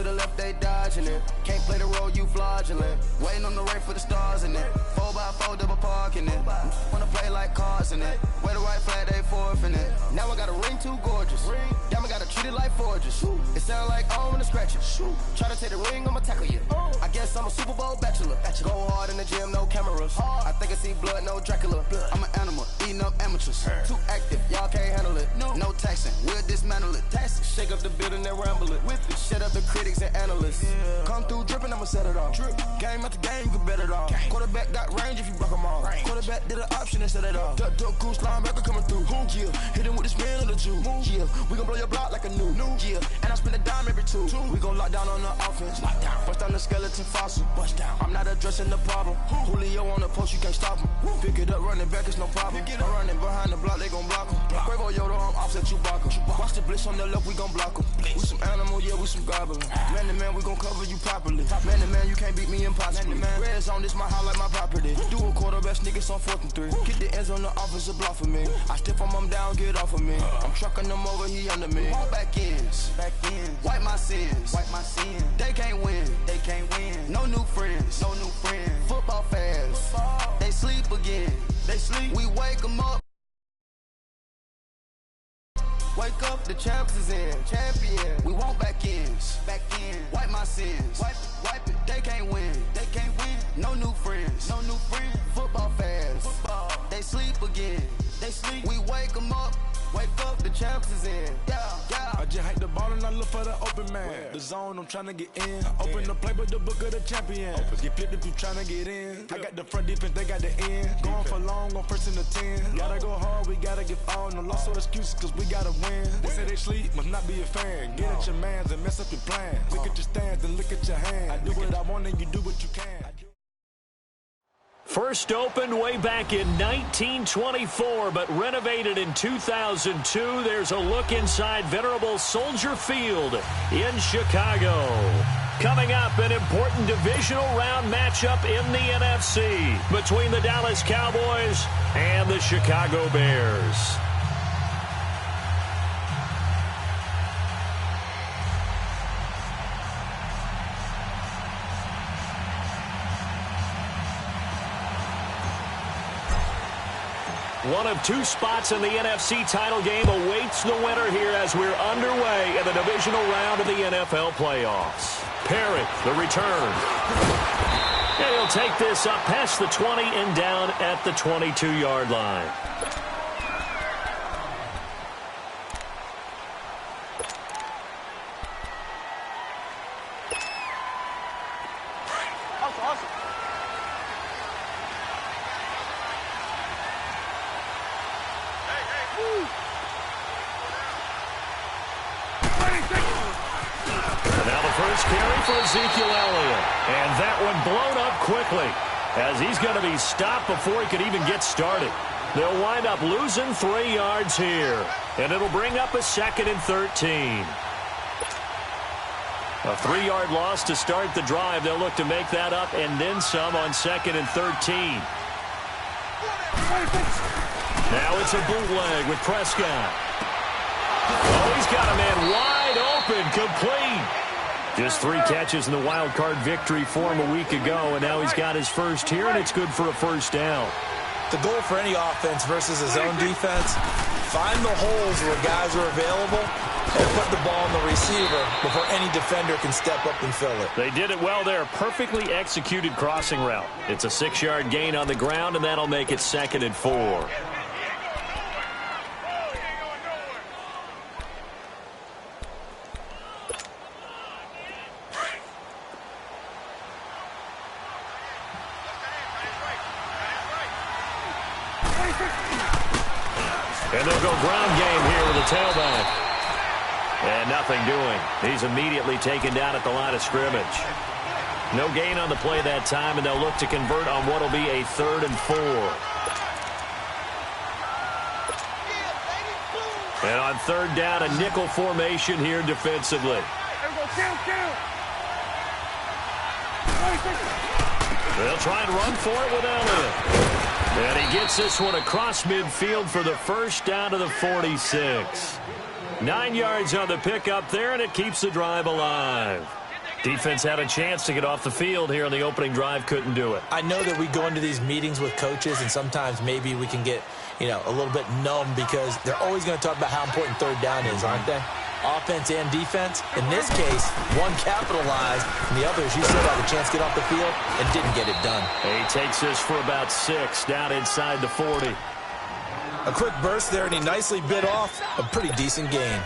to the left, they dodging it. Can't play the role, you fraudulent. Waiting on the right for the stars in it. 4x4 double parking it. Wanna play like cars in it. Wear the right flag, they forfeiting it. Now I got a ring too gorgeous. Damn, I gotta treat it like forges. It sound like I'm in a scratcher. Try to take the ring, I'ma tackle you. I guess I'm a Super Bowl bachelor. Go hard in the gym, no cameras. I think I see blood, no Dracula. I'm an animal, eating up amateurs. Too active, y'all can't handle it. No taxing, we'll dismantle it. Shake up the building and ramble it. Shut up the critics and analysts. Come through dripping, I'ma set it off. Game after game, you can bet it off. Quarterback got range if you block them all. Quarterback did an option and set it off. Duck goose linebacker coming through. Yeah, hit him with his man on the Jew. Yeah, we gon' blow your block like a new. Yeah, and I spend a dime every two. We gon' lock down on the offense. Bust down the skeleton fossil. I'm not addressing the problem. Julio on the post, you can't stop him. Pick it up, running back, it's no problem. I'm running behind the block, they gon' block him. Quavo Yoda, I'm offset Chewbacca. Watch the blitz on the left, we gon' block him. We some animal, yeah, we some goblin. Man to man, we gon' cover you properly. Man to man, you can't beat me impossibly. Red zone, this my highlight, my property. Do a quarterback, niggas on 4th and 3. Get the ends on the offensive block for me. I step on them down, get off of me. I'm trucking them over, he under me. Back ends, wipe my sins. They can't win, No new friends, Football fans, they sleep again. We wake them up. Wake up, the champs is in. Champion. We want back ends. Wipe my sins. Wipe it. They can't win. No new friends. Football fans. They sleep again. We wake them up. Wake up, the champs is in. Yeah. I just hate the ball and I look for the open man. The zone, I'm trying to get in. I open the playbook, the book of the champion. Get flipped if you trying to get in. I got the front defense, they got the end. Going for long on 1st and the 10. Gotta go hard, we gotta give all. No loss or excuses, cause we gotta win. They say they sleep, must not be a fan. Get at your mans and mess up your plans. Look at your stands and look at your hands. I do what I want and you do what you can. First opened way back in 1924, but renovated in 2002. There's a look inside venerable Soldier Field in Chicago. Coming up, an important divisional round matchup in the NFC between the Dallas Cowboys and the Chicago Bears. One of two spots in the NFC title game awaits the winner here as we're underway in the divisional round of the NFL playoffs. Parrott, the return. And he'll take this up past the 20 and down at the 22-yard line. Ezekiel Elliott, and that one blown up quickly as he's going to be stopped before he could even get started. They'll wind up losing 3 yards here, and it'll bring up a 2nd and 13. A 3-yard loss to start the drive. They'll look to make that up and then some on 2nd and 13. Now it's a bootleg with Prescott. Oh, he's got a man wide open, complete. Just 3 catches in the wild card victory for him a week ago, and now he's got his first here, and it's good for a first down. The goal for any offense versus his own defense, find the holes where guys are available and put the ball on the receiver before any defender can step up and fill it. They did it well there. Perfectly executed crossing route. It's a 6-yard gain on the ground, and that'll make it 2nd and 4. And they'll go ground game here with the tailback. And nothing doing. He's immediately taken down at the line of scrimmage. No gain on the play that time, and they'll look to convert on what will be a 3rd and 4. And on 3rd down, a nickel formation here defensively. They'll try and run for it with Elliott. And he gets this one across midfield for the first down to the 46. 9 yards on the pickup there, and it keeps the drive alive. Defense had a chance to get off the field here on the opening drive, couldn't do it. I know that we go into these meetings with coaches, and sometimes maybe we can get, a little bit numb because they're always going to talk about how important third down is, aren't they? Offense and defense. In this case, one capitalized, and the other, as you said, had a chance to get off the field and didn't get it done. He takes this for about 6, down inside the 40. A quick burst there, and he nicely bit off a pretty decent gain.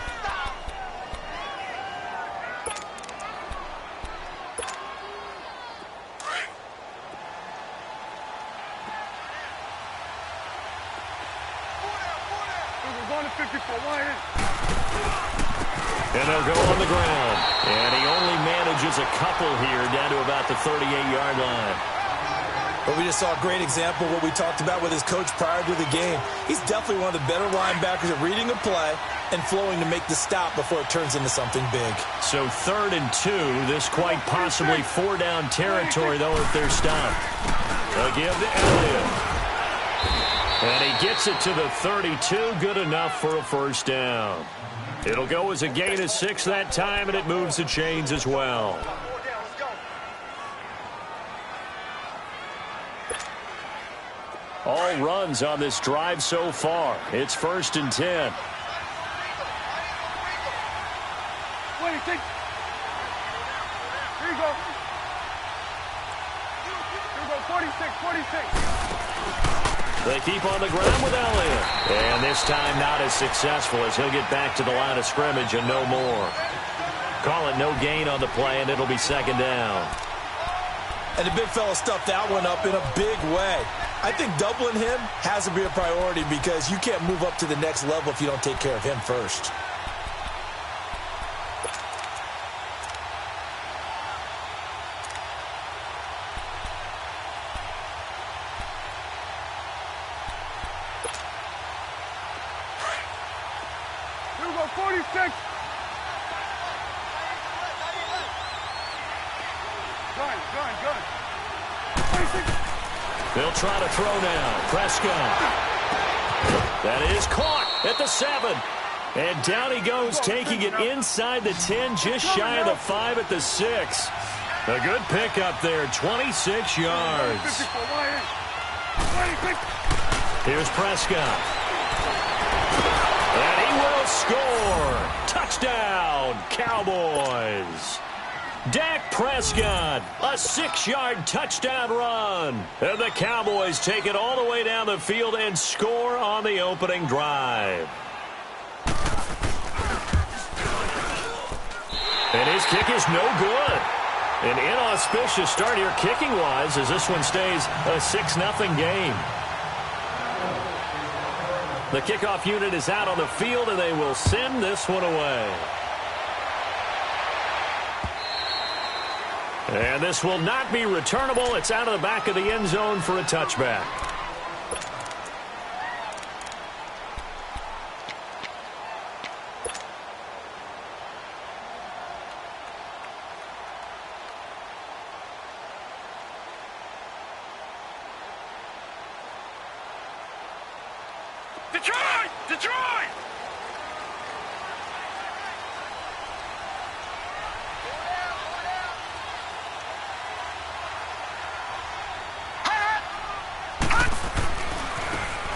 And they'll go on the ground. And he only manages a couple here down to about the 38-yard line. But we just saw a great example of what we talked about with his coach prior to the game. He's definitely one of the better linebackers at reading a play and flowing to make the stop before it turns into something big. So 3rd and 2. This quite possibly 4-down territory, though, if they're stopped. They'll give to Elliott. And he gets it to the 32. Good enough for a first down. It'll go as a gain of 6 that time, and it moves the chains as well. All runs on this drive so far. It's 1st and 10. Here you go. Here you go, 46. They keep on the ground with Elliott. And this time not as successful as he'll get back to the line of scrimmage and no more. Call it no gain on the play, and it'll be 2nd down. And the big fella stuffed that one up in a big way. I think doubling him has to be a priority because you can't move up to the next level if you don't take care of him first. Here we go, 46. Good. 26. They'll try to throw now. Prescott. That is caught at the 7. And down he goes, taking it inside the 10, just shy of the 5 at the 6. A good pickup there, 26 yards. Here's Prescott. And he will score. Touchdown, Cowboys. Dak Prescott, a 6-yard touchdown run. And the Cowboys take it all the way down the field and score on the opening drive. And his kick is no good. An inauspicious start here kicking-wise as this one stays a 6-0 game. The kickoff unit is out on the field, and they will send this one away. And this will not be returnable. It's out of the back of the end zone for a touchback. Detroit!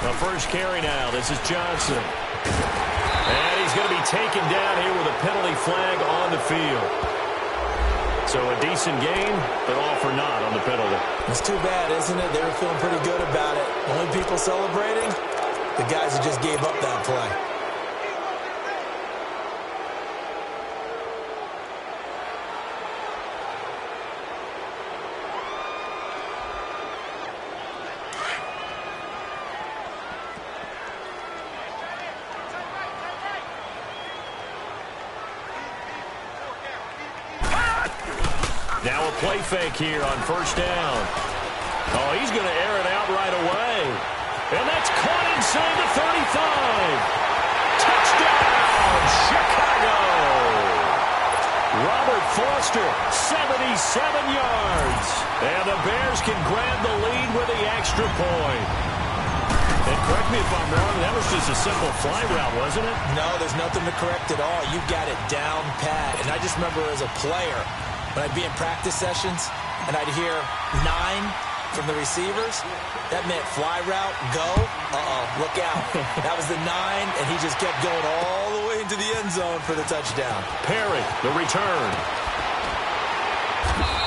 The first carry now. This is Johnson. And he's going to be taken down here with a penalty flag on the field. So a decent game, but all for naught on the penalty. It's too bad, isn't it? They were feeling pretty good about it. Only people celebrating, the guys who just gave up that play. Now a play fake here on first down. Oh, he's going to air it out right away. And that's caught inside the 35. Touchdown, Chicago. Robert Foster, 77 yards. And the Bears can grab the lead with the extra point. And correct me if I'm wrong, that was just a simple fly route, wasn't it? No, there's nothing to correct at all. You got it down pat. And I just remember as a player, when I'd be in practice sessions and I'd hear 9 from the receivers, that meant fly route, go, look out. That was the 9, and he just kept going all the way into the end zone for the touchdown. Perry, the return.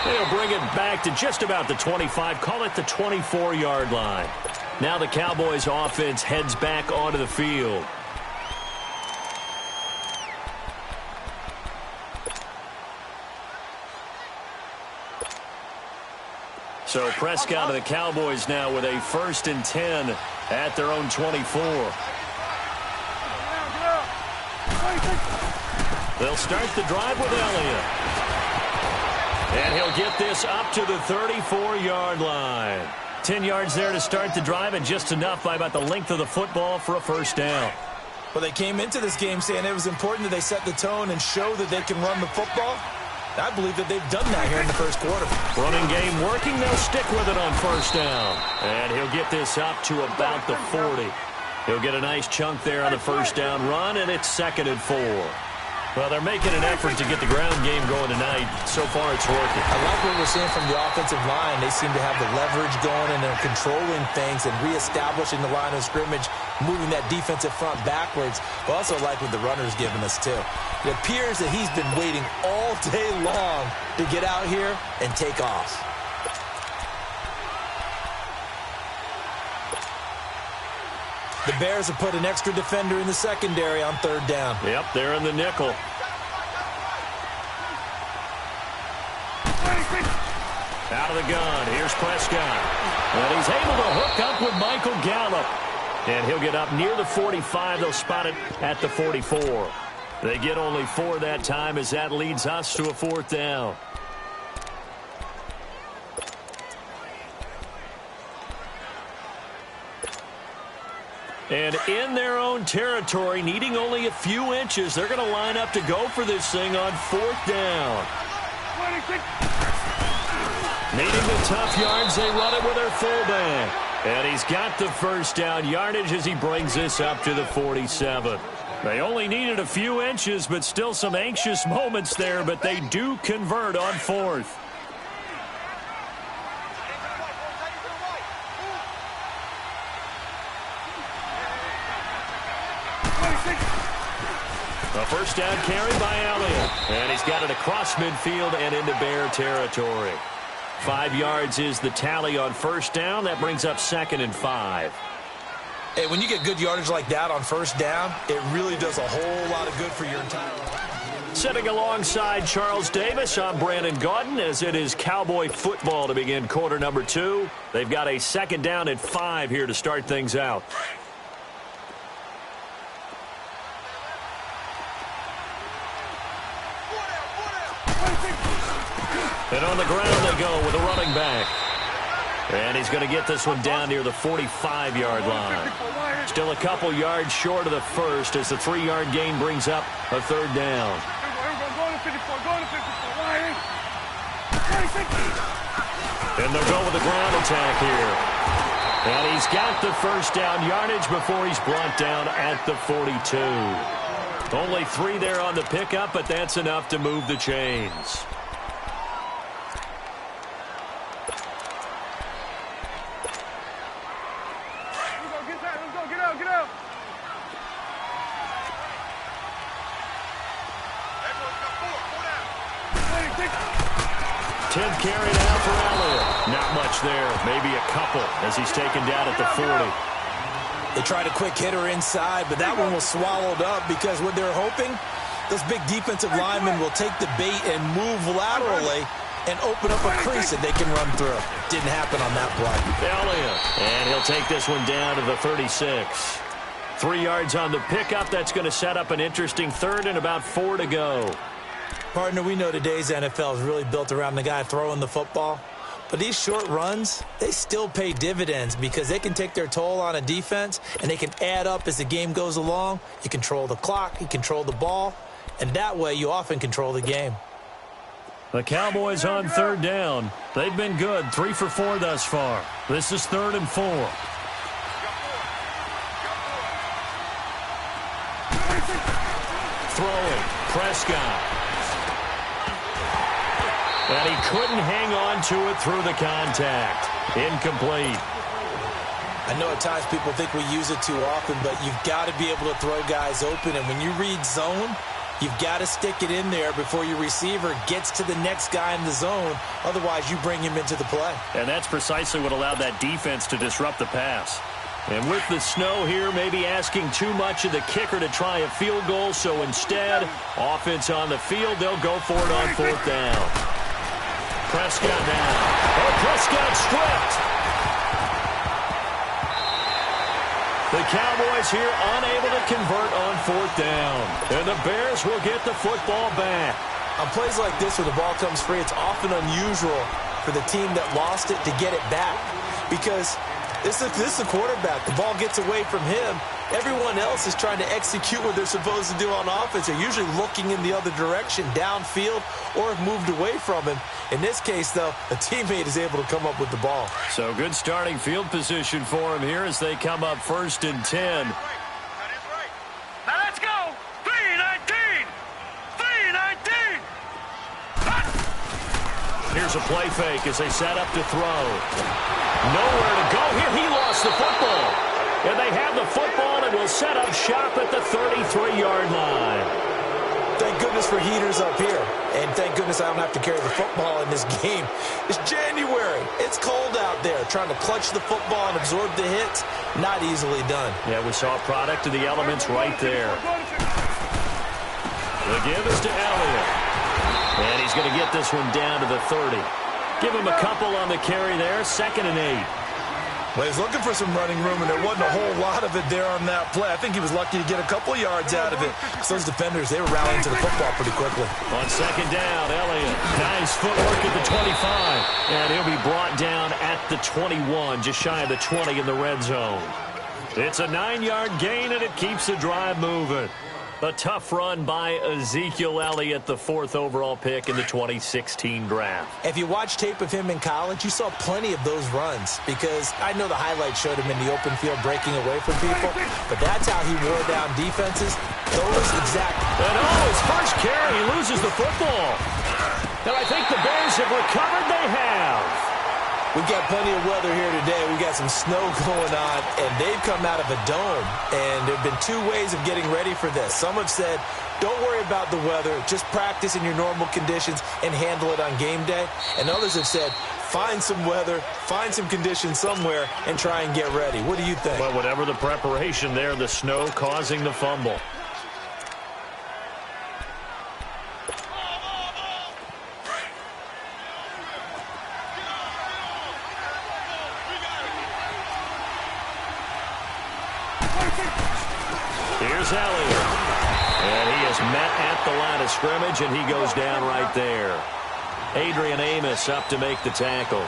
They'll bring it back to just about the 25, call it the 24-yard line. Now the Cowboys offense heads back onto the field. So Prescott of the Cowboys now with a 1st and 10 at their own 24. They'll start the drive with Elliott. And he'll get this up to the 34-yard line. 10 yards there to start the drive, and just enough by about the length of the football for a 1st down. Well, they came into this game saying it was important that they set the tone and show that they can run the football. I believe that they've done that here in the 1st quarter. Running game working. They'll stick with it on 1st down. And he'll get this up to about the 40. He'll get a nice chunk there on the 1st down run, and it's 2nd and 4. Well, they're making an effort to get the ground game going tonight. So far, it's working. I like what we're seeing from the offensive line. They seem to have the leverage going, and they're controlling things and reestablishing the line of scrimmage, moving that defensive front backwards. I also like what the runner's giving us, too. It appears that he's been waiting all day long to get out here and take off. The Bears have put an extra defender in the secondary on 3rd down. Yep, they're in the nickel. Out of the gun. Here's Prescott. And he's able to hook up with Michael Gallup. And he'll get up near the 45. They'll spot it at the 44. They get only 4 that time as that leads us to a 4th down. And in their own territory, needing only a few inches, they're going to line up to go for this thing on 4th down. Needing the tough yards, they run it with their fullback. And he's got the 1st down yardage as he brings this up to the 47. They only needed a few inches, but still some anxious moments there, but they do convert on 4th. A 1st down carry by Elliott. And he's got it across midfield and into Bear territory. 5 yards is the tally on 1st down. That brings up 2nd and 5. Hey, when you get good yardage like that on 1st down, it really does a whole lot of good for your entire life. Sitting alongside Charles Davis, I'm Brandon Gaudin, as it is Cowboy football to begin quarter number 2. They've got a 2nd down and 5 here to start things out. And on the ground they go with a running back. And he's going to get this one down near the 45-yard line. Still a couple yards short of the 1st as the 3-yard gain brings up a 3rd down. And they'll go with the ground attack here. And he's got the 1st down yardage before he's brought down at the 42. Only 3 there on the pickup, but that's enough to move the chains. Get out. 10th carry now for Elliott. Not much there. Maybe a couple as he's taken down at the 40. They tried a quick hitter inside, but that one was swallowed up because what they're hoping, those big defensive linemen will take the bait and move laterally and open up a crease that they can run through. Didn't happen on that play. Elliott. And he'll take this one down to the 36. 3 yards on the pickup. That's going to set up an interesting 3rd and about 4 to go. Partner, we know today's NFL is really built around the guy throwing the football. But these short runs, they still pay dividends because they can take their toll on a defense and they can add up as the game goes along. You control the clock, you control the ball, and that way you often control the game. The Cowboys on 3rd down. They've been good, 3 for 4 thus far. This is 3rd and 4. Throwing, Prescott. And he couldn't hang on to it through the contact. Incomplete. I know at times people think we use it too often, but you've got to be able to throw guys open. And when you read zone, you've got to stick it in there before your receiver gets to the next guy in the zone. Otherwise, you bring him into the play. And that's precisely what allowed that defense to disrupt the pass. And with the snow here, maybe asking too much of the kicker to try a field goal. So instead, offense on the field, they'll go for it on 4th down. Prescott now. Oh, Prescott stripped. The Cowboys here unable to convert on 4th down. And the Bears will get the football back. On plays like this where the ball comes free, it's often unusual for the team that lost it to get it back. Because this is the quarterback. The ball gets away from him. Everyone else is trying to execute what they're supposed to do on offense. They're usually looking in the other direction, downfield, or have moved away from him. In this case, though, a teammate is able to come up with the ball. So good starting field position for him here as they come up 1st and 10. Now let's go. 3-19. 3-19. Here's a play fake as they set up to throw. Nowhere to go here. He lost the football. And they have the football and will set up shop at the 33-yard line. Thank goodness for heaters up here. And thank goodness I don't have to carry the football in this game. It's January. It's cold out there. Trying to clutch the football and absorb the hits, not easily done. Yeah, we saw a product of the elements right there. The give is to Elliott. And he's going to get this one down to the 30. Give him a couple on the carry there. 2nd and 8. Well, he's looking for some running room, and there wasn't a whole lot of it there on that play. I think he was lucky to get a couple yards out of it. Because those defenders, they were rallying to the football pretty quickly. On 2nd down, Elliott. Nice footwork at the 25. And he'll be brought down at the 21, just shy of the 20 in the red zone. It's a 9-yard gain, and it keeps the drive moving. A tough run by Ezekiel Elliott, the 4th overall pick in the 2016 draft. If you watch tape of him in college, you saw plenty of those runs because I know the highlights showed him in the open field breaking away from people, but that's how he wore down defenses. Those exact. And his first carry, he loses the football. And I think the Bears have recovered. They have. We've got plenty of weather here today. We've got some snow going on, and they've come out of a dome. And there have been 2 ways of getting ready for this. Some have said, don't worry about the weather. Just practice in your normal conditions and handle it on game day. And others have said, find some weather, find some conditions somewhere, and try and get ready. What do you think? Well, whatever the preparation there, the snow causing the fumble. Here's Elliott. And he is met at the line of scrimmage, and he goes down right there. Adrian Amos up to make the tackle.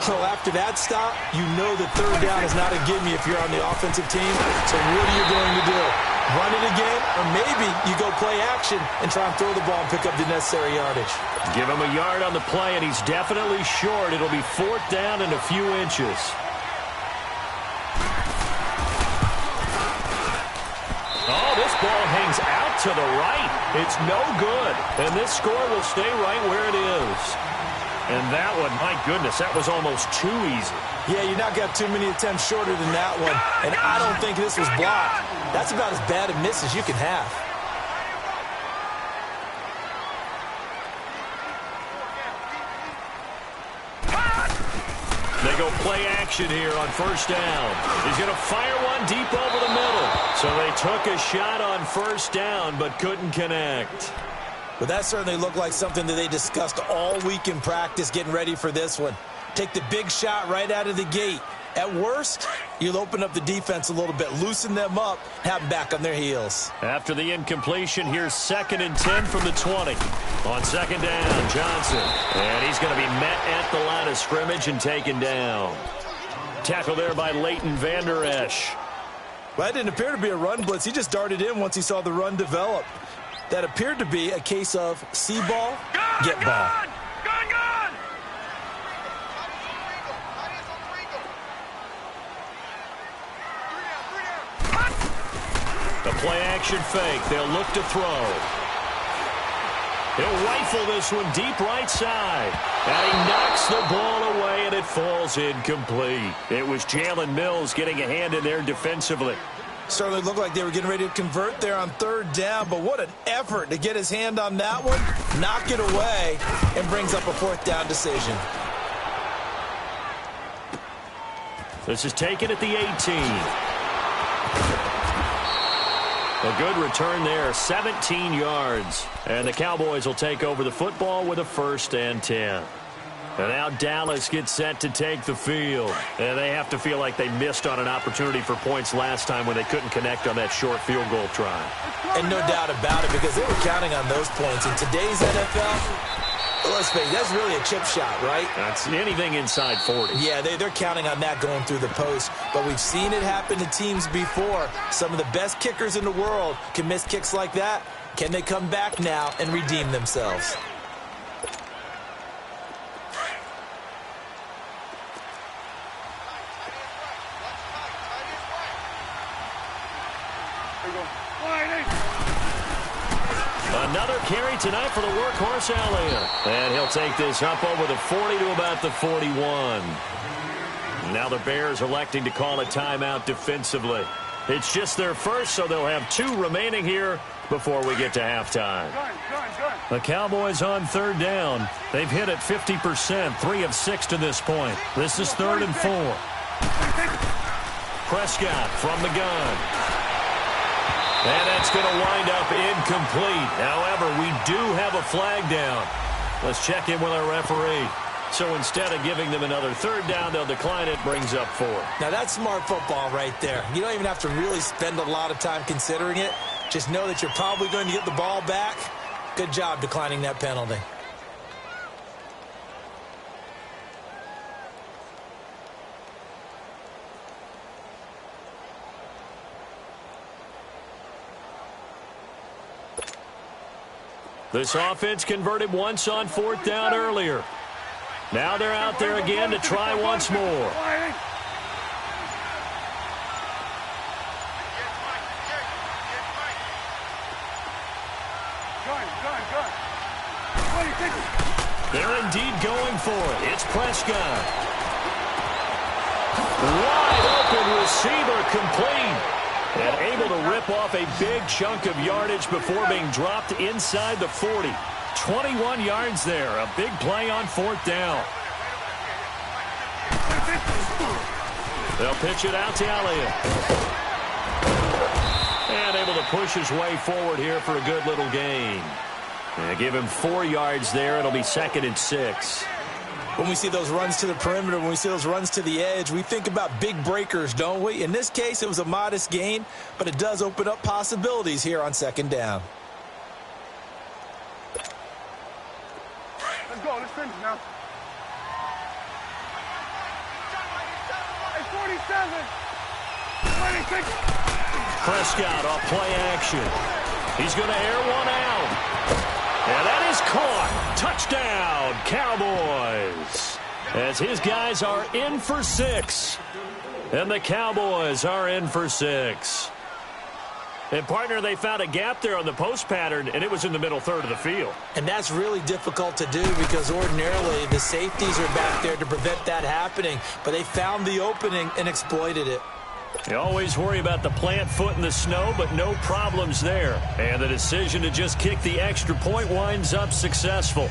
Well, after that stop, you know that 3rd down is not a gimme if you're on the offensive team. So what are you going to do? Run it again? Or maybe you go play action and try and throw the ball and pick up the necessary yardage. Give him a yard on the play, and he's definitely short. It'll be 4th down and a few inches. Oh, this ball hangs out to the right. It's no good. And this score will stay right where it is. And that one, my goodness, that was almost too easy. Yeah, you not got too many attempts shorter than that one. And I don't think this was blocked. That's about as bad a miss as you can have. They go play action here on 1st down. He's going to fire one deep over the middle. So they took a shot on 1st down but couldn't connect. But that certainly looked like something that they discussed all week in practice getting ready for this one. Take the big shot right out of the gate. At worst, you'll open up the defense a little bit, loosen them up, have them back on their heels. After the incompletion, here's 2nd and 10 from the 20. On 2nd down, Johnson. And he's going to be met at the line of scrimmage and taken down. Tackle there by Leighton Vander Esch. Well, that didn't appear to be a run blitz. He just darted in once he saw the run develop. That appeared to be a case of see ball, get ball. Gone! The play action fake. They'll look to throw. He'll rifle this one deep right side. And he knocks the ball away, and it falls incomplete. It was Jalen Mills getting a hand in there defensively. Certainly looked like they were getting ready to convert there on third down, but what an effort to get his hand on that one, knock it away, and brings up a fourth down decision. This is taken at the 18. A good return there, 17 yards. And the Cowboys will take over the football with a 1st and 10. And now Dallas gets set to take the field. And they have to feel like they missed on an opportunity for points last time when they couldn't connect on that short field goal try. And no doubt about it, because they were counting on those points. In today's NFL, let's face it, that's really a chip shot, right? That's anything inside 40. Yeah, they're counting on that going through the post. But we've seen it happen to teams before. Some of the best kickers in the world can miss kicks like that. Can they come back now and redeem themselves? Another carry tonight for the workhorse Elliott. And he'll take this up over the 40 to about the 41. Now the Bears electing to call a timeout defensively. It's just their first, so they'll have 2 remaining here before we get to halftime. The Cowboys on third down. They've hit it 50%, 3 of 6 to this point. This is 3rd and 4. Prescott from the gun. And that's going to wind up incomplete. However, we do have a flag down. Let's check in with our referee. So instead of giving them another 3rd down, they'll decline it, brings up 4. Now that's smart football right there. You don't even have to really spend a lot of time considering it. Just know that you're probably going to get the ball back. Good job declining that penalty. This offense converted once on 4th down earlier. Now they're out there again to try once more. They're indeed going for it. It's Prescott. Wide open receiver complete. And able to rip off a big chunk of yardage before being dropped inside the 40. 21 yards there. A big play on 4th down. They'll pitch it out to Elliott. And able to push his way forward here for a good little gain. And give him 4 yards there. It'll be 2nd and 6. When we see those runs to the perimeter, when we see those runs to the edge, we think about big breakers, don't we? In this case, it was a modest gain, but it does open up possibilities here on 2nd down. Let's go. Let's finish now. It's 47. 26. Prescott off play action. He's going to air one out. And that is caught. Touchdown, Cowboys. As his guys are in for 6. And the Cowboys are in for 6. And, partner, they found a gap there on the post pattern, and it was in the middle 3rd of the field. And that's really difficult to do because ordinarily the safeties are back there to prevent that happening. But they found the opening and exploited it. You always worry about the plant foot in the snow, but no problems there. And the decision to just kick the extra point winds up successful.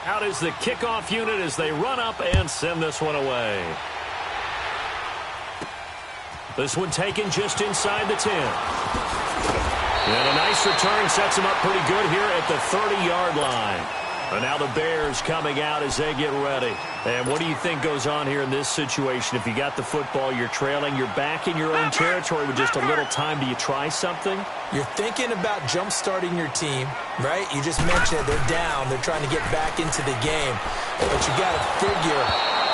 Out is the kickoff unit as they run up and send this one away. This one taken just inside the 10. And a nice return sets him up pretty good here at the 30-yard line. And now the Bears coming out as they get ready. And what do you think goes on here in this situation? If you got the football, you're trailing, you're back in your own territory with just a little time. Do you try something? You're thinking about jump-starting your team, right? You just mentioned they're down. They're trying to get back into the game. But you got to figure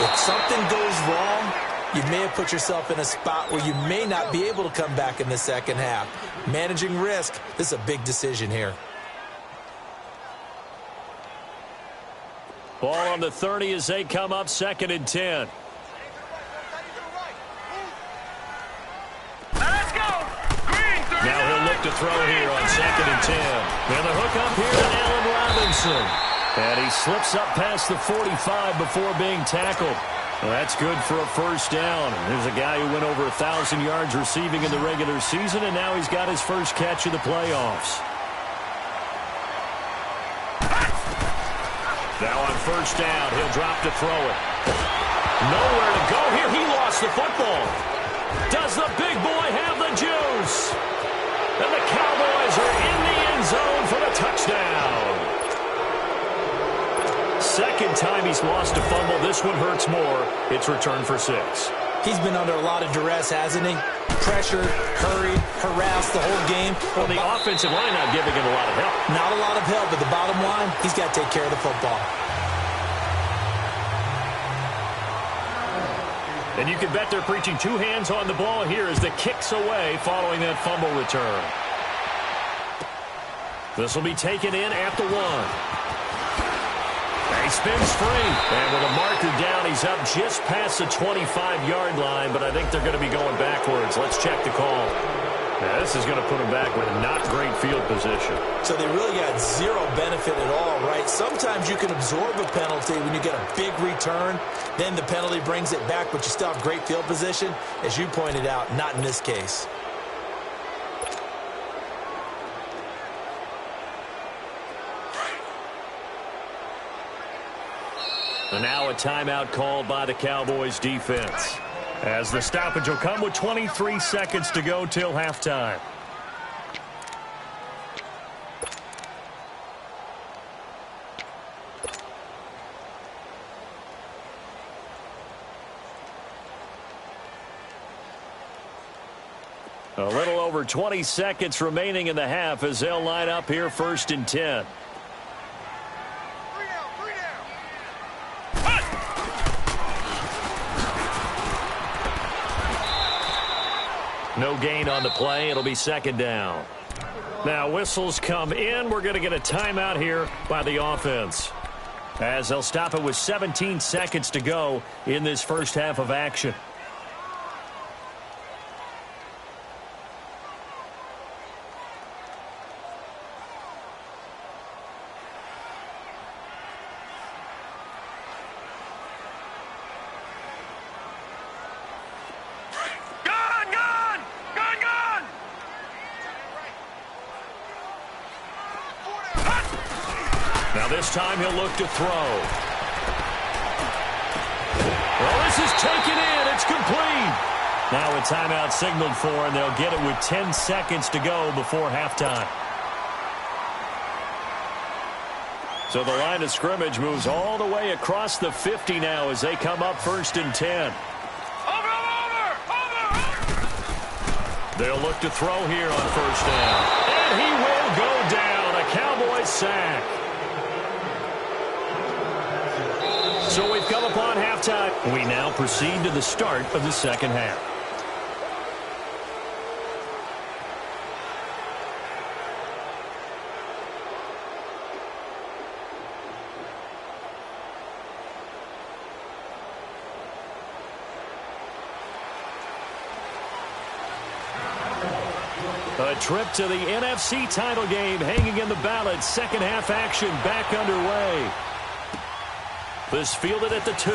if something goes wrong, you may have put yourself in a spot where you may not be able to come back in the second half. Managing risk, this is a big decision here. Ball on the 30 as they come up 2nd and 10. throw here on 2nd and 10. And the hook up here to Allen Robinson. And he slips up past the 45 before being tackled. Well, that's good for a first down. There's a guy who went over 1,000 yards receiving in the regular season, and now he's got his first catch of the playoffs. Now on first down, he'll drop to throw it. Nowhere to go here. He lost the football. Does the big boy have the juice? And the Cowboys are in the end zone for the touchdown. Second time he's lost a fumble. This one hurts more. It's returned for 6. He's been under a lot of duress, hasn't he? Pressured, hurried, harassed the whole game. Well, the offensive line not giving him a lot of help. Not a lot of help, but the bottom line, he's got to take care of the football. And you can bet they're preaching 2 hands on the ball here as the kick's away following that fumble return. This will be taken in at the 1. He spins free. And with a marker down, he's up just past the 25-yard line, but I think they're going to be going backwards. Let's check the call. Now, this is going to put him back with not great field position. So they really got zero benefit at all, right? Sometimes you can absorb a penalty when you get a big return. Then the penalty brings it back, but you still have great field position. As you pointed out, not in this case. And now a timeout called by the Cowboys defense, as the stoppage will come with 23 seconds to go till halftime. A little over 20 seconds remaining in the half as they'll line up here 1st and 10. No gain on the play. It'll be 2nd down. Now whistles come in. We're going to get a timeout here by the offense, as they'll stop it with 17 seconds to go in this first half of action. Now this time he'll look to throw. Well, this is taken in. It's complete. Now a timeout signaled for, and they'll get it with 10 seconds to go before halftime. So the line of scrimmage moves all the way across the 50 now as they come up 1st and 10. They'll look to throw here on first down. And he will go down. A Cowboys sack. So we've come upon halftime. We now proceed to the start of the second half. A trip to the NFC title game hanging in the balance. Second half action back underway. This fielded at the 2.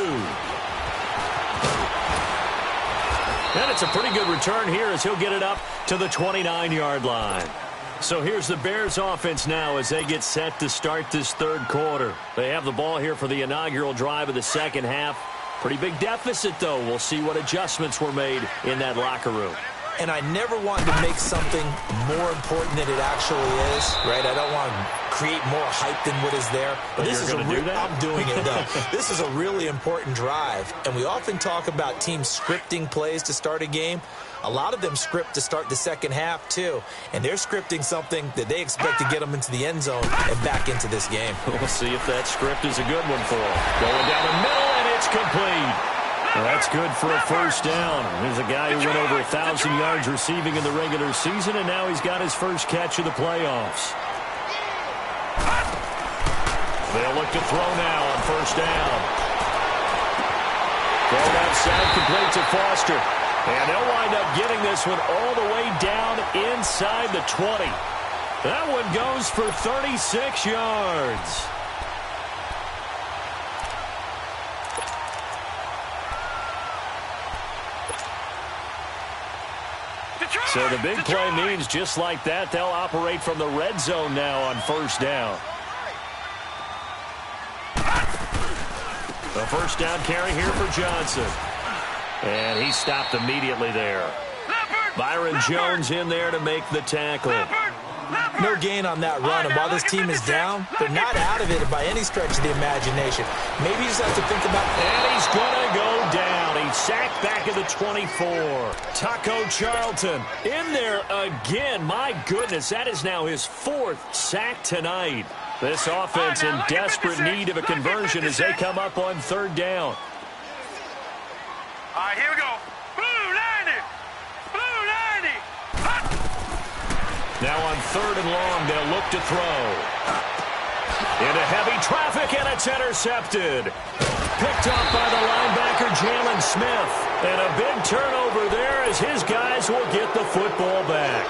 And it's a pretty good return here as he'll get it up to the 29-yard line. So here's the Bears offense now as they get set to start this third quarter. They have the ball here for the inaugural drive of the second half. Pretty big deficit, though. We'll see what adjustments were made in that locker room. And I never want to make something more important than it actually is, right? I don't want to create more hype than what is there. But this is I'm doing it, though. This is a really important drive. And we often talk about teams scripting plays to start a game. A lot of them script to start the second half, too. And they're scripting something that they expect to get them into the end zone and back into this game. We'll see if that script is a good one for them. Going down the middle, and it's complete. Well, that's good for a first down. There's a guy who went over 1,000 yards receiving in the regular season, and now he's got his first catch of the playoffs. They'll look to throw now on first down. Thrown outside, complete to Foster. And they'll wind up getting this one all the way down inside the 20. That one goes for 36 yards. So the big play means just like that, they'll operate from the red zone now on first down. The first down carry here for Johnson. And he stopped immediately there. Byron Jones in there to make the tackle. No gain on that run, and while this team is down, they're not out of it by any stretch of the imagination. Maybe you just have to think about... And he's going to go down. He's sacked back at the 24. Taco Charlton in there again. My goodness, that is now his 4th sack tonight. This offense in desperate need of a conversion as they come up on third down. All right, here we go. Blue 90. Blue 90. Hot. Now on third and long, they'll look to throw. Into heavy traffic, and it's intercepted. Picked up by the linebacker, Jalen Smith. And a big turnover there as his guys will get the football back.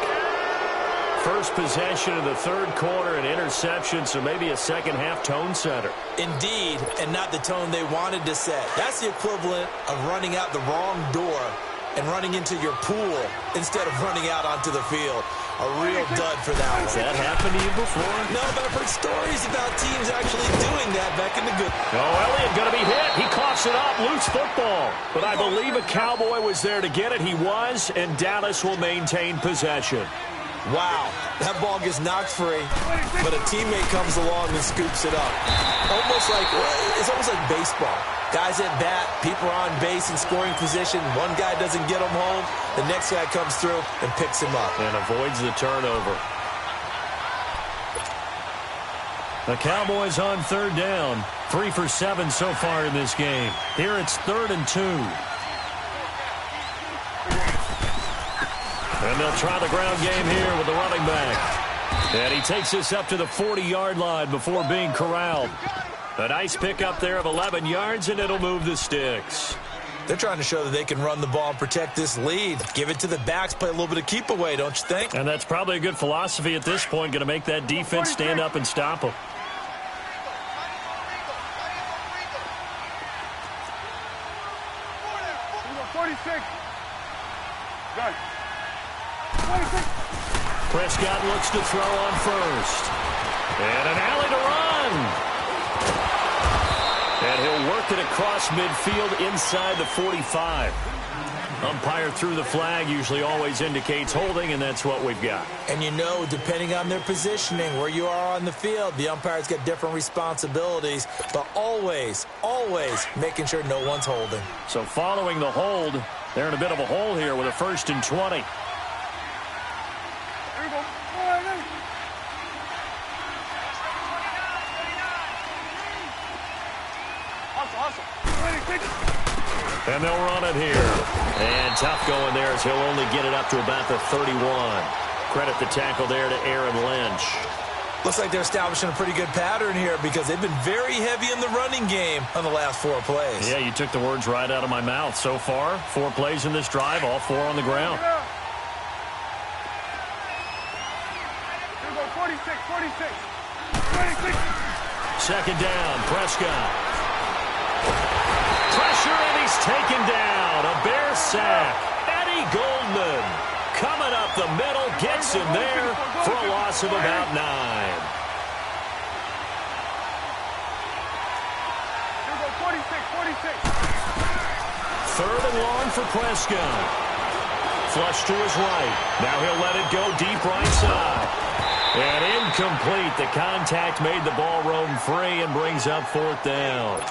First possession of the third quarter, an interception, so maybe a second-half tone setter. Indeed, and not the tone they wanted to set. That's the equivalent of running out the wrong door and running into your pool instead of running out onto the field. A real dud for that one. Has that happened to you before? No, but I've heard stories about teams actually doing that back in the good... Oh, Elliott going to be hit. He coughs it up. Loose football. But I believe a Cowboy was there to get it. He was, and Dallas will maintain possession. Wow, that ball gets knocked free, but a teammate comes along and scoops it up. It's almost like baseball. Guys at bat, people are on base in scoring position. One guy doesn't get him home. The next guy comes through and picks him up. And avoids the turnover. The Cowboys on third down. 3 for 7 so far in this game. Here it's 3rd and 2. And they'll try the ground game here with the running back. And he takes this up to the 40-yard line before being corralled. A nice pickup there of 11 yards, and it'll move the sticks. They're trying to show that they can run the ball and protect this lead. Give it to the backs, play a little bit of keep away, don't you think? And that's probably a good philosophy at this point, going to make that defense stand up and stop them. Good. Prescott looks to throw on first. And an alley to run. And he'll work it across midfield inside the 45. Umpire threw the flag, usually always indicates holding, and that's what we've got. And you know, depending on their positioning, where you are on the field, the umpire's got different responsibilities, but always, always making sure no one's holding. So following the hold, they're in a bit of a hole here with a 1st and 20. And they'll run it here. And tough going there as he'll only get it up to about the 31. Credit the tackle there to Aaron Lynch. Looks like they're establishing a pretty good pattern here because they've been very heavy in the running game on the last 4 plays. Yeah, you took the words right out of my mouth. So far, 4 plays in this drive, all 4 on the ground. 46. Second down, Prescott. Pressure, and he's taken down. A Bear sack. Eddie Goldman coming up the middle, gets him there for a loss of about 9. 46. 3rd and long for Prescott. Flush to his right. Now he'll let it go deep right side. And incomplete. The contact made the ball roam free and brings up 4th down.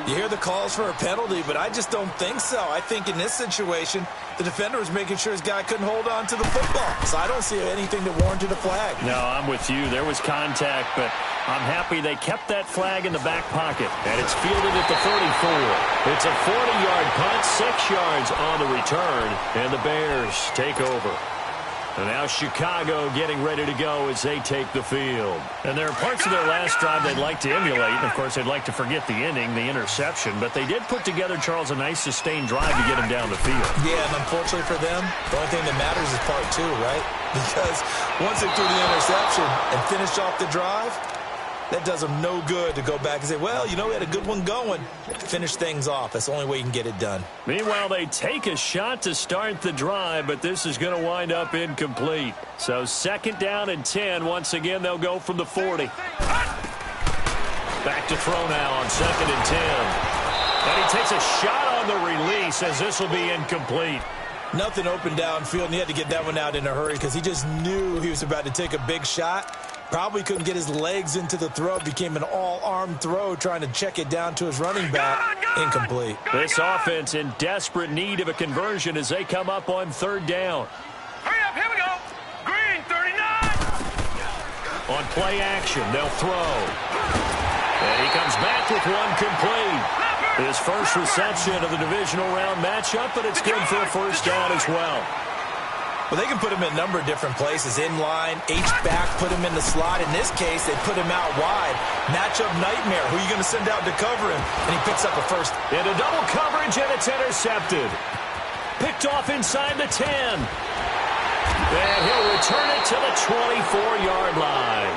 You hear the calls for a penalty, but I just don't think so. I think in this situation, the defender was making sure his guy couldn't hold on to the football. So I don't see anything that warranted a flag. No, I'm with you. There was contact, but I'm happy they kept that flag in the back pocket. And it's fielded at the 34. It's a 40-yard punt, 6 yards on the return, and the Bears take over. And now Chicago getting ready to go as they take the field. And there are parts of their last drive they'd like to emulate. And, of course, they'd like to forget the ending, the interception. But they did put together, Charles, a nice sustained drive to get him down the field. Yeah, and unfortunately for them, the only thing that matters is part 2, right? Because once they threw the interception and finished off the drive, that does them no good to go back and say, well, you know, we had a good one going. Finish things off. That's the only way you can get it done. Meanwhile, they take a shot to start the drive, but this is going to wind up incomplete. So 2nd down and 10. Once again, they'll go from the 40. Back to throw now on 2nd and 10. And he takes a shot on the release as this will be incomplete. Nothing open downfield, and he had to get that one out in a hurry because he just knew he was about to take a big shot. Probably couldn't get his legs into the throw. Became an all-arm throw trying to check it down to his running back. Incomplete. This offense in desperate need of a conversion as they come up on 3rd down. Hurry up, here we go. Green, 39. On play action, they'll throw. And he comes back with one complete. His first reception of the divisional round matchup, but it's good for a 1st down as well. Well, they can put him in a number of different places. In line, H-back, put him in the slot. In this case, they put him out wide. Matchup nightmare. Who are you going to send out to cover him? And he picks up a first. Into double coverage, and it's intercepted. Picked off inside the 10. And he'll return it to the 24-yard line.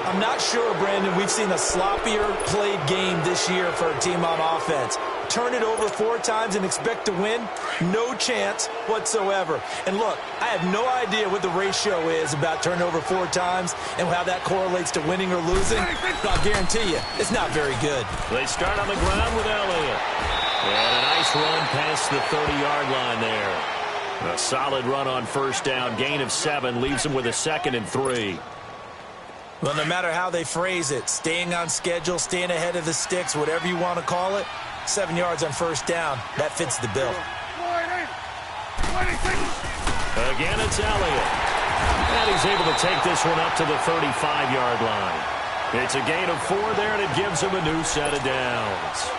I'm not sure, Brandon, we've seen a sloppier played game this year for a team on offense. Turn it over 4 times and expect to win? No chance whatsoever. And look, I have no idea what the ratio is about turning over 4 times and how that correlates to winning or losing. But I'll guarantee you, it's not very good. They start on the ground with Elliott. And a nice run past the 30-yard line there. A solid run on 1st down. Gain of 7 leaves them with a 2nd and 3. Well, no matter how they phrase it, staying on schedule, staying ahead of the sticks, whatever you want to call it, 7 yards on 1st down, that fits the bill. Again, it's Elliott. And he's able to take this one up to the 35-yard line. It's a gain of 4 there, and it gives him a new set of downs.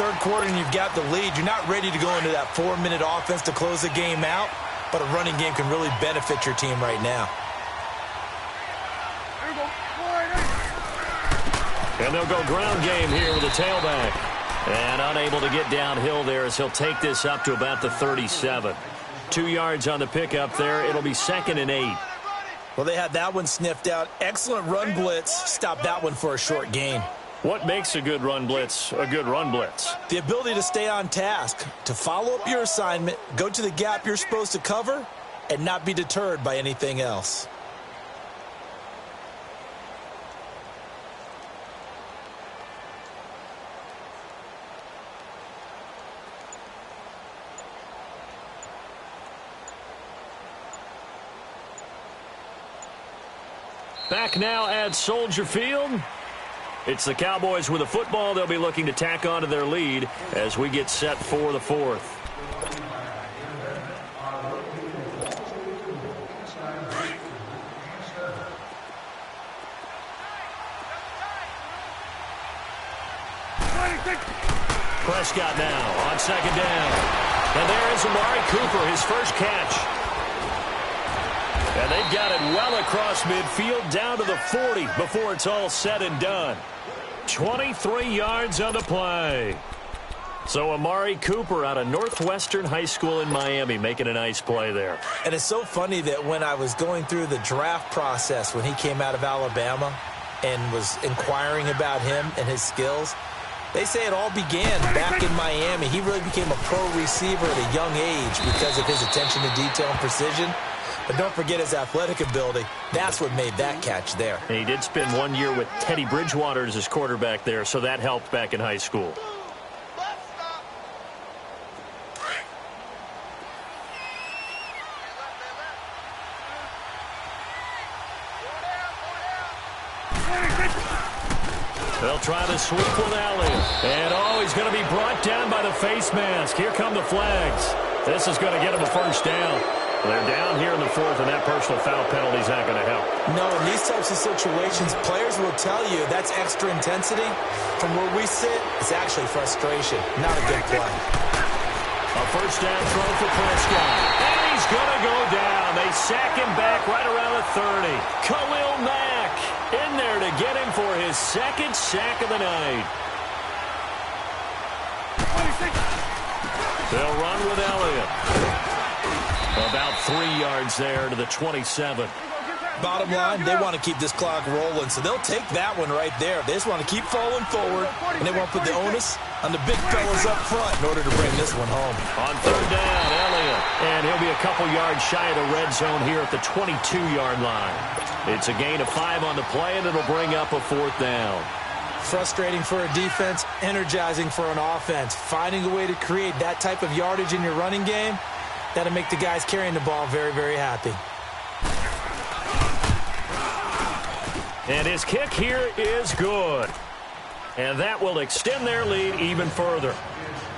3rd quarter, and you've got the lead. You're not ready to go into that 4-minute offense to close the game out, but a running game can really benefit your team right now. And they'll go ground game here with a tailback. And unable to get downhill there as he'll take this up to about the 37. 2 yards on the pickup there. It'll be 2nd and 8. Well, they had that one sniffed out. Excellent run blitz. Stop that one for a short gain. What makes a good run blitz a good run blitz? The ability to stay on task, to follow up your assignment, go to the gap you're supposed to cover, and not be deterred by anything else. Back now at Soldier Field. It's the Cowboys with a football. They'll be looking to tack on to their lead as we get set for the 4th. Prescott now on 2nd down. And there is Amari Cooper, his first catch. And they've got it well across midfield down to the 40 before it's all said and done. 23 yards on the play. So Amari Cooper out of Northwestern High School in Miami making a nice play there. And it's so funny that when I was going through the draft process when he came out of Alabama and was inquiring about him and his skills, they say it all began back in Miami. He really became a pro receiver at a young age because of his attention to detail and precision. But don't forget his athletic ability. That's what made that catch there. And he did spend 1 year with Teddy Bridgewater as his quarterback there, so that helped back in high school. They'll try to sweep with Elliott. And, he's going to be brought down by the face mask. Here come the flags. This is going to get him a 1st down. They're down here in the 4th, and that personal foul penalty is not going to help. No, in these types of situations, players will tell you that's extra intensity. From where we sit, it's actually frustration, not a good play. A 1st down throw for Prescott. And he he's going to go down. They sack him back right around the 30. Khalil Mack in there to get him for his second sack of the night. They'll run with Elliott. About 3 yards there to the 27. Bottom line, they want to keep this clock rolling, so they'll take that one right there. They just want to keep falling forward, and they want to put the onus on the big fellas up front in order to bring this one home. On third down, Elliott. And he'll be a couple yards shy of the red zone here at the 22-yard line. It's a gain of 5 on the play, and it'll bring up a 4th down. Frustrating for a defense, energizing for an offense. Finding a way to create that type of yardage in your running game, that'll make the guys carrying the ball very, very happy. And his kick here is good. And that will extend their lead even further.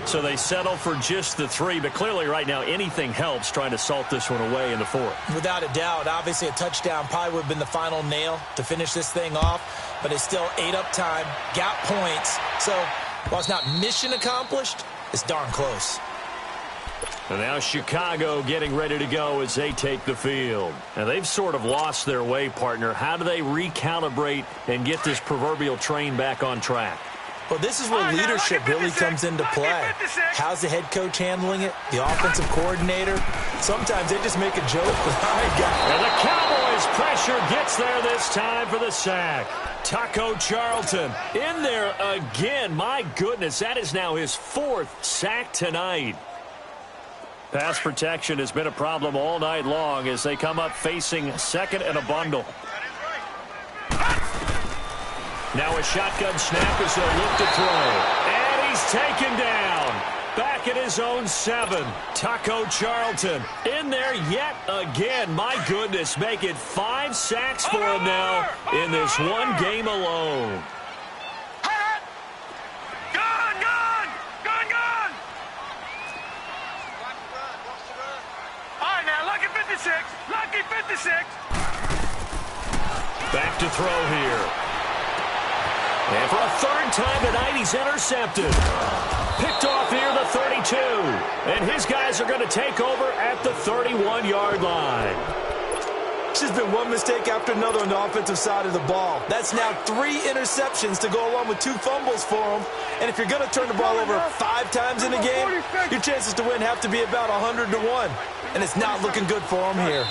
So they settle for just the 3, but clearly right now anything helps trying to salt this one away in the 4th. Without a doubt, obviously a touchdown probably would have been the final nail to finish this thing off, but it's still 8 up time, got points. So while it's not mission accomplished, it's darn close. And now Chicago getting ready to go as they take the field. And they've sort of lost their way, partner. How do they recalibrate and get this proverbial train back on track? Well, this is where leadership really comes into play. How's the head coach handling it? The offensive coordinator? Sometimes they just make a joke. And the Cowboys pressure gets there this time for the sack. Taco Charlton in there again. My goodness, that is now his 4th sack tonight. Pass protection has been a problem all night long as they come up facing 2nd and a bundle. Now a shotgun snap as they'll look to throw. And he's taken down. Back at his own 7. Taco Charlton in there yet again. My goodness, make it 5 sacks for him now in this one game alone. Lucky 56. Back to throw here. And for a 3rd time tonight, he's intercepted. Picked off near the 32. And his guys are going to take over at the 31-yard line. It's just been one mistake after another on the offensive side of the ball. That's now 3 interceptions to go along with 2 fumbles for them. And if you're going to turn the ball over 5 times in a game, your chances to win have to be about 100-1. And it's not looking good for them here.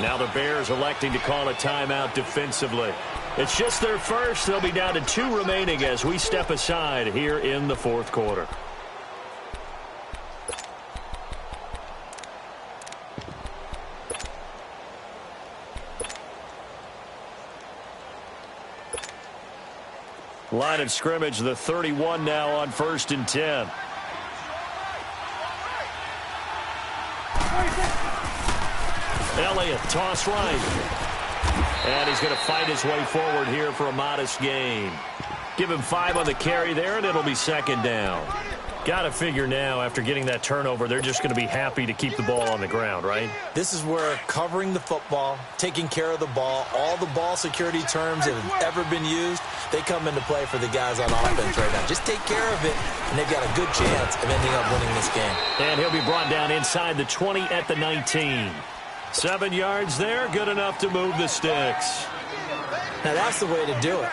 Now the Bears electing to call a timeout defensively. It's just their first. They'll be down to 2 remaining as we step aside here in the 4th quarter. Line of scrimmage, the 31 now on 1st and 10. Elliott, toss right. And he's going to fight his way forward here for a modest gain. Give him 5 on the carry there, and it'll be 2nd down. Got to figure now, after getting that turnover, they're just going to be happy to keep the ball on the ground, right? This is where covering the football, taking care of the ball, all the ball security terms that have ever been used, they come into play for the guys on offense right now. Just take care of it, and they've got a good chance of ending up winning this game. And he'll be brought down inside the 20 at the 19. 7 yards there, good enough to move the sticks. Now that's the way to do it.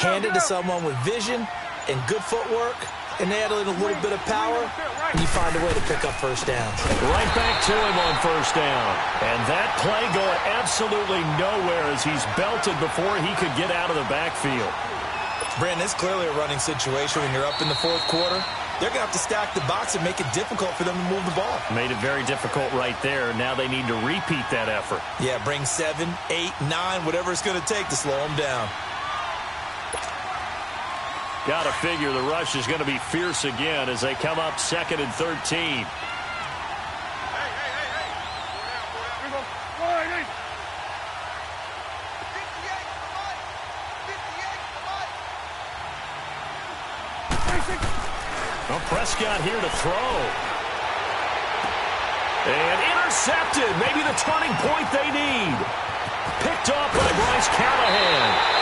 Hand it to someone with vision and good footwork, and add in a little bit of power, and you find a way to pick up 1st downs. Right back to him on 1st down. And that play going absolutely nowhere as he's belted before he could get out of the backfield. Brandon, it's clearly a running situation when you're up in the 4th quarter. They're going to have to stack the box and make it difficult for them to move the ball. Made it very difficult right there. Now they need to repeat that effort. Yeah, bring 7, 8, 9, whatever it's going to take to slow them down. Got to figure the rush is going to be fierce again as they come up 2nd and 13. Well, Prescott here to throw. And intercepted. Maybe the turning point they need. Picked off by Bryce Callahan.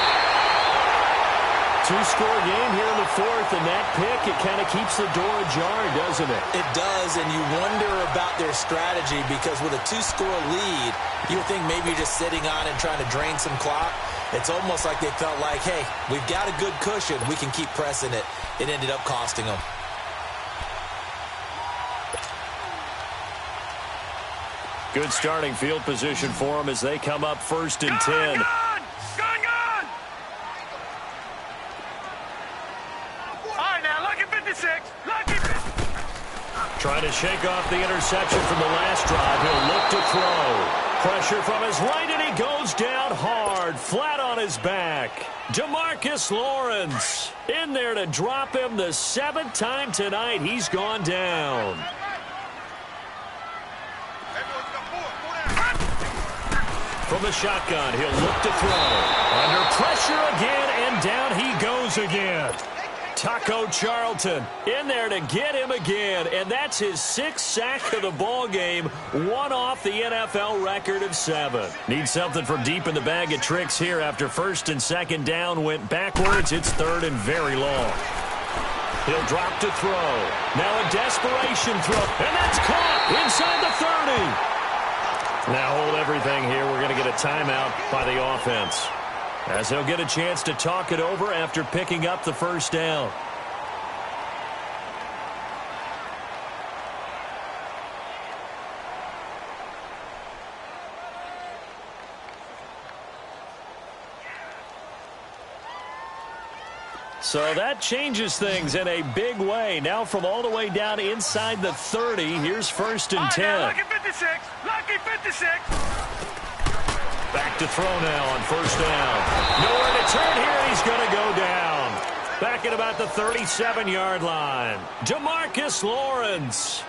Two-score game here in the fourth, and that pick, it kind of keeps the door ajar, doesn't it? It does, and you wonder about their strategy because with a two-score lead, you would think maybe you're just sitting on and trying to drain some clock. It's almost like they felt like, hey, we've got a good cushion. We can keep pressing it. It ended up costing them. Good starting field position for them as they come up 1st and 10. Gone! All right, now, lucky 56. Lucky 56. Trying to shake off the interception from the last drive. He'll look to throw. Pressure from his right, and he goes down hard, flat on his back. DeMarcus Lawrence in there to drop him the 7th time tonight. He's gone down. From the shotgun, he'll look to throw. Under pressure again, and down he goes again. Taco Charlton in there to get him again, and that's his 6th sack of the ball game, one off the NFL record of 7. Needs something from deep in the bag of tricks here after 1st and 2nd down went backwards. It's 3rd and very long. He'll drop to throw. Now a desperation throw, and that's caught inside the 30. Now hold everything here. We're going to get a timeout by the offense, as they'll get a chance to talk it over after picking up the 1st down. So that changes things in a big way. Now from all the way down inside the 30, here's 1st and 10. Now, lucky 56. Lucky 56. Back to throw now on 1st down. Nowhere to turn here, and he's going to go down. Back at about the 37-yard line. DeMarcus Lawrence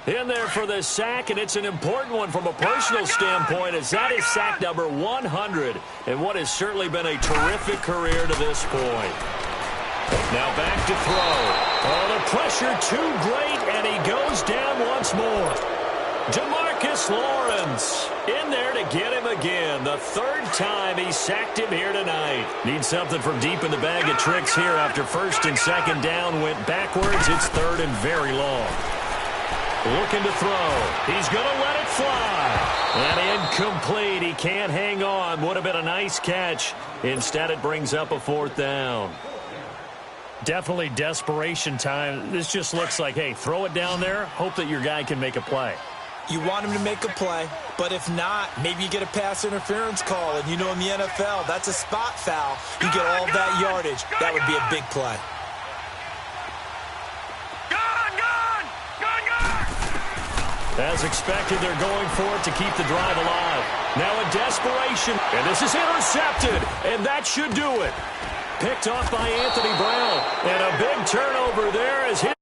in there for the sack, and it's an important one from a personal standpoint, as that is sack number 100, and what has certainly been a terrific career to this point. Now back to throw. Oh, the pressure too great, and he goes down once more. DeMarcus Lawrence in there to get him again. The 3rd time he sacked him here tonight. Needs something from deep in the bag of tricks here after 1st and 2nd down went backwards. It's 3rd and very long. Looking to throw. He's going to let it fly. And incomplete. He can't hang on. Would have been a nice catch. Instead, it brings up a 4th down. Definitely desperation time. This just looks like, hey, throw it down there. Hope that your guy can make a play. You want him to make a play, but if not, maybe you get a pass interference call, and you know in the NFL, that's a spot foul. You get all that yardage. That would be a big play. As expected, they're going for it to keep the drive alive. Now in desperation, and this is intercepted, and that should do it. Picked off by Anthony Brown, and a big turnover there as his